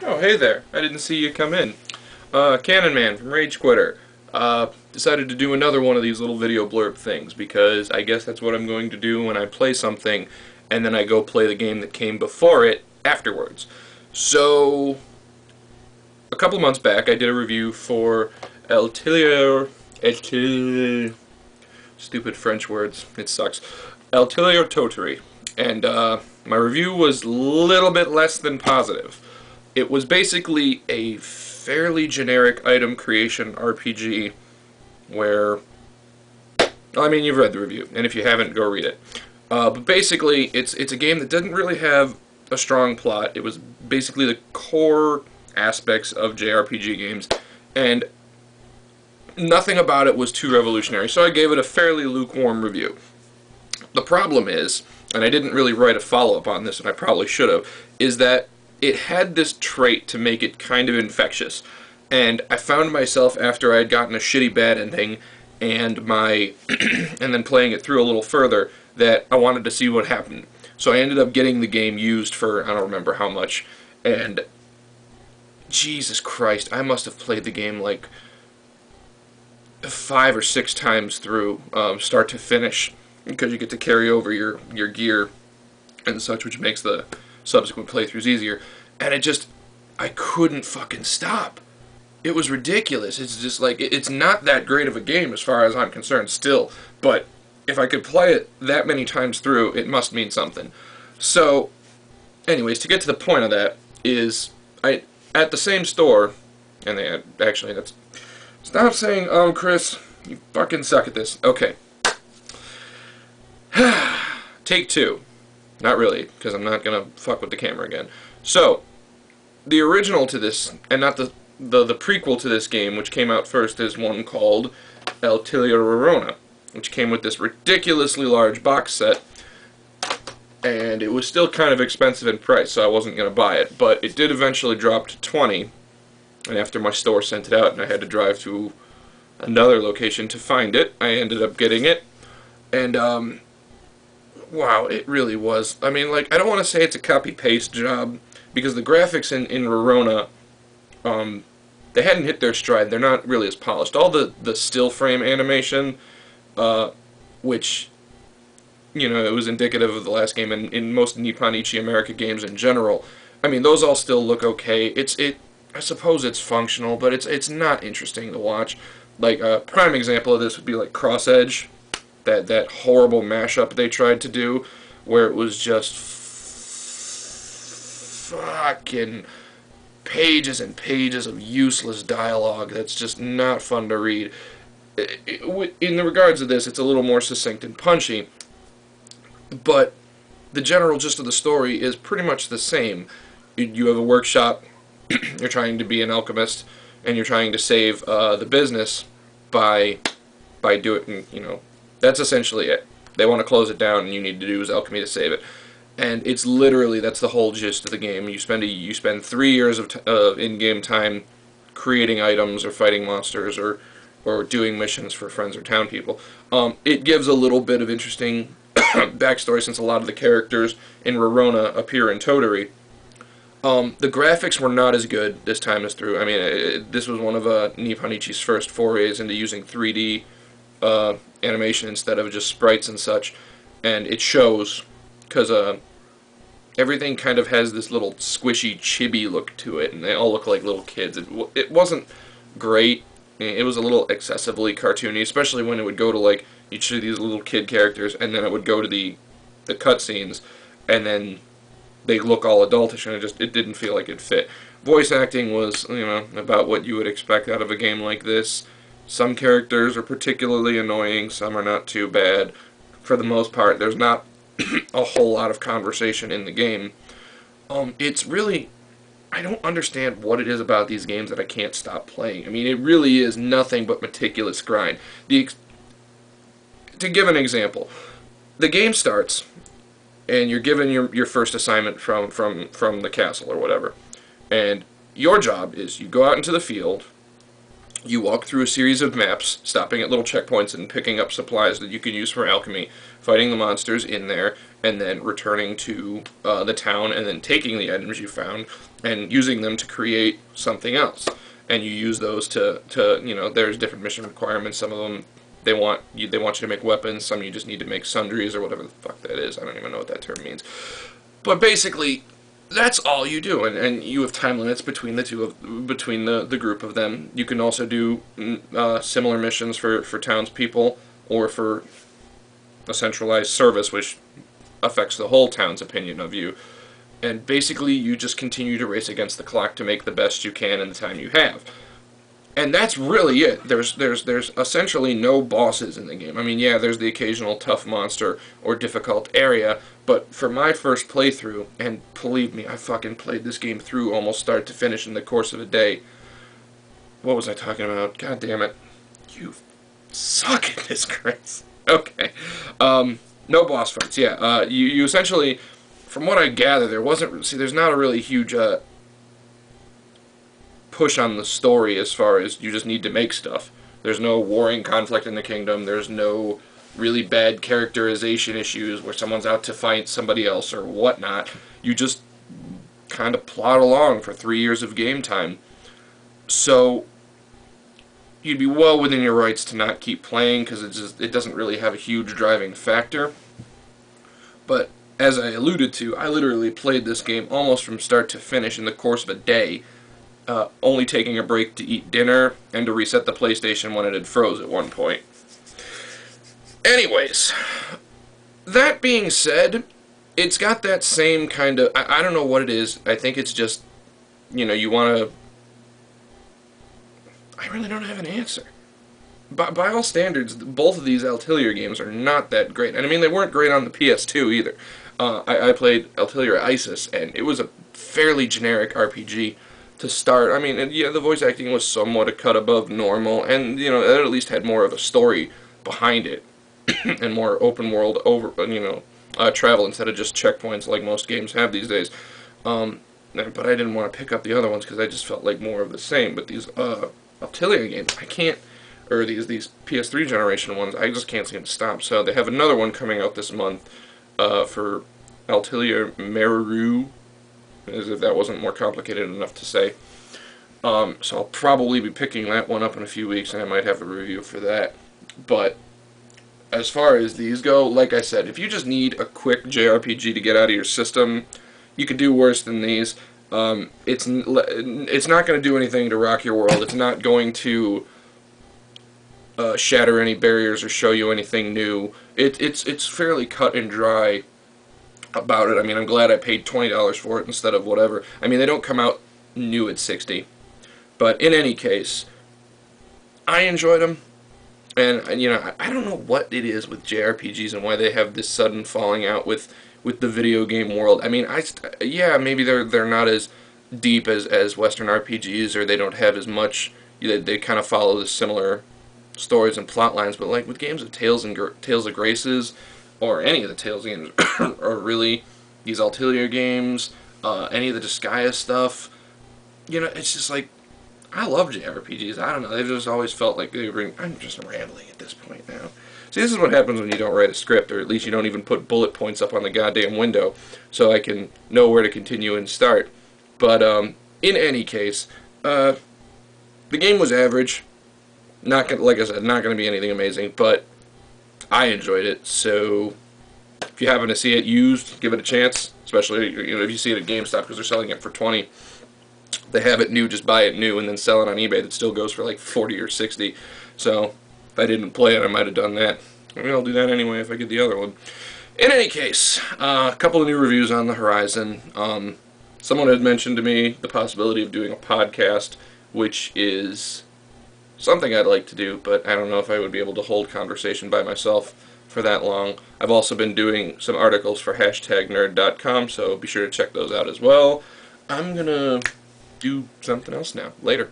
Oh, hey there. I didn't see you come in. CannonMan from Rage Quitter. Decided to do another one of these little video blurb things because I guess that's what I'm going to do when I play something and then I go play the game that came before it afterwards. So, a couple months back I did a review for Atelier... Stupid French words. It sucks. Atelier Rorona. And my review was a little bit less than positive. It was basically a fairly generic item creation RPG where, I mean, you've read the review, and if you haven't, go read it. But basically, it's a game that didn't really have a strong plot. It was basically the core aspects of JRPG games, and nothing about it was too revolutionary, so I gave it a fairly lukewarm review. The problem is, and I didn't really write a follow-up on this, and I probably should have, is that it had this trait to make it kind of infectious. And I found myself, after I had gotten a shitty bad ending, and and then playing it through a little further, that I wanted to see what happened. So I ended up getting the game used for, I don't remember how much, and Jesus Christ, I must have played the game like 5 or 6 times through, start to finish, because you get to carry over your gear and such, which makes the subsequent playthroughs easier. And I couldn't fucking stop. It was ridiculous. It's just like, it's not that great of a game as far as I'm concerned still, but if I could play it that many times through, it must mean something. So, anyways, to get to the point of that, is, at the same store, and they had, actually, stop saying, Chris, you fucking suck at this. Okay. Take 2. Not really, because I'm not going to fuck with the camera again. So, the original to this, and not the prequel to this game, which came out first, is one called Atelier Rorona, which came with this ridiculously large box set, and it was still kind of expensive in price, so I wasn't going to buy it, but it did eventually drop to $20, and after my store sent it out and I had to drive to another location to find it, I ended up getting it, and, wow, it really was. I mean, like, I don't want to say it's a copy-paste job, because the graphics in Rorona, they hadn't hit their stride. They're not really as polished. All the still frame animation, which, you know, it was indicative of the last game, and in most Nippon Ichi America games in general, I mean, those all still look okay. I suppose it's functional, but it's not interesting to watch. Like, a prime example of this would be, like, Cross Edge. That horrible mashup they tried to do, where it was just fucking pages and pages of useless dialogue that's just not fun to read. In the regards of this, it's a little more succinct and punchy, but the general gist of the story is pretty much the same. You have a workshop, you're trying to be an alchemist, and you're trying to save the business by doing, you know, that's essentially it. They want to close it down, and you need to do alchemy to save it. And it's literally, that's the whole gist of the game. You spend 3 years of in-game time creating items or fighting monsters or doing missions for friends or town people. It gives a little bit of interesting backstory, since a lot of the characters in Rorona appear in Totally. The graphics were not as good this time as through. I mean, this was one of Nippon Ichi's first forays into using 3D animation instead of just sprites and such, and it shows, because everything kind of has this little squishy, chibi look to it, and they all look like little kids. It wasn't great. It was a little excessively cartoony, especially when it would go to, like, each of these little kid characters, and then it would go to the cutscenes, and then they look all adultish, and it didn't feel like it fit. Voice acting was, you know, about what you would expect out of a game like this. Some characters are particularly annoying, some are not too bad. For the most part, there's not a whole lot of conversation in the game. It's really, I don't understand what it is about these games that I can't stop playing. I mean, it really is nothing but meticulous grind. To give an example, the game starts, and you're given your first assignment from the castle or whatever. And your job is, you go out into the field, You walk through a series of maps, stopping at little checkpoints and picking up supplies that you can use for alchemy, fighting the monsters in there, and then returning to the town and then taking the items you found and using them to create something else. And you use those to you know, there's different mission requirements. Some of them they want you to make weapons, some you just need to make sundries or whatever the fuck that is. I don't even know what that term means. But basically, that's all you do, and you have time limits between the group of them. You can also do similar missions for townspeople or for a centralized service, which affects the whole town's opinion of you. And basically, you just continue to race against the clock to make the best you can in the time you have. And that's really it. There's essentially no bosses in the game. I mean, yeah, there's the occasional tough monster or difficult area, but for my first playthrough, and believe me, I fucking played this game through almost start to finish in the course of a day. What was I talking about? God damn it. You suck at this, Chris. Okay. No boss fights, yeah. You essentially, from what I gather, there's not a really huge, push on the story as far as you just need to make stuff. There's no warring conflict in the kingdom. There's no really bad characterization issues where someone's out to fight somebody else or whatnot. You just kind of plod along for 3 years of game time. So you'd be well within your rights to not keep playing because it doesn't really have a huge driving factor. But as I alluded to, I literally played this game almost from start to finish in the course of a day. Only taking a break to eat dinner and to reset the PlayStation when it had froze at one point. Anyways, that being said, it's got that same kind of, I don't know what it is. I think it's just, you know, you want to, I really don't have an answer. By all standards, both of these Atelier games are not that great. And I mean, they weren't great on the PS2 either. I played Atelier Isis, and it was a fairly generic RPG to start. I mean, yeah, the voice acting was somewhat a cut above normal, and, you know, it at least had more of a story behind it, and more open world travel instead of just checkpoints like most games have these days. But I didn't want to pick up the other ones because I just felt like more of the same. But these Atelier games, I can't, or these PS3 generation ones, I just can't seem to stop. So they have another one coming out this month for Atelier Rorona, as if that wasn't more complicated enough to say. So I'll probably be picking that one up in a few weeks, and I might have a review for that. But as far as these go, like I said, if you just need a quick JRPG to get out of your system, you could do worse than these. It's not going to do anything to rock your world. It's not going to shatter any barriers or show you anything new. It's fairly cut and dry about it. I mean, I'm glad I paid $20 for it instead of whatever. I mean, they don't come out new at $60. But in any case, I enjoyed them. And you know, I don't know what it is with JRPGs and why they have this sudden falling out with the video game world. I mean, yeah, maybe they're not as deep as Western RPGs, or they don't have as much. They kind of follow the similar stories and plot lines. But like with games of Tales of Graces, or any of the Tales games, or really these Atelier games, any of the Disgaea stuff, you know, it's just like, I love JRPGs. I don't know, they've just always felt like they were, I'm just rambling at this point now. See, this is what happens when you don't write a script, or at least you don't even put bullet points up on the goddamn window, so I can know where to continue and start. But, in any case, the game was average. Not gonna, like I said, not going to be anything amazing, but I enjoyed it, so if you happen to see it used, give it a chance, especially, you know, if you see it at GameStop, because they're selling it for $20. They have it new, just buy it new and then sell it on eBay. That still goes for like $40 or $60. So if I didn't play it, I might have done that. I mean, I'll do that anyway if I get the other one. In any case, a couple of new reviews on the horizon. Someone had mentioned to me the possibility of doing a podcast, which is something I'd like to do, but I don't know if I would be able to hold conversation by myself for that long. I've also been doing some articles for #nerd.com, so be sure to check those out as well. I'm gonna do something else now. Later.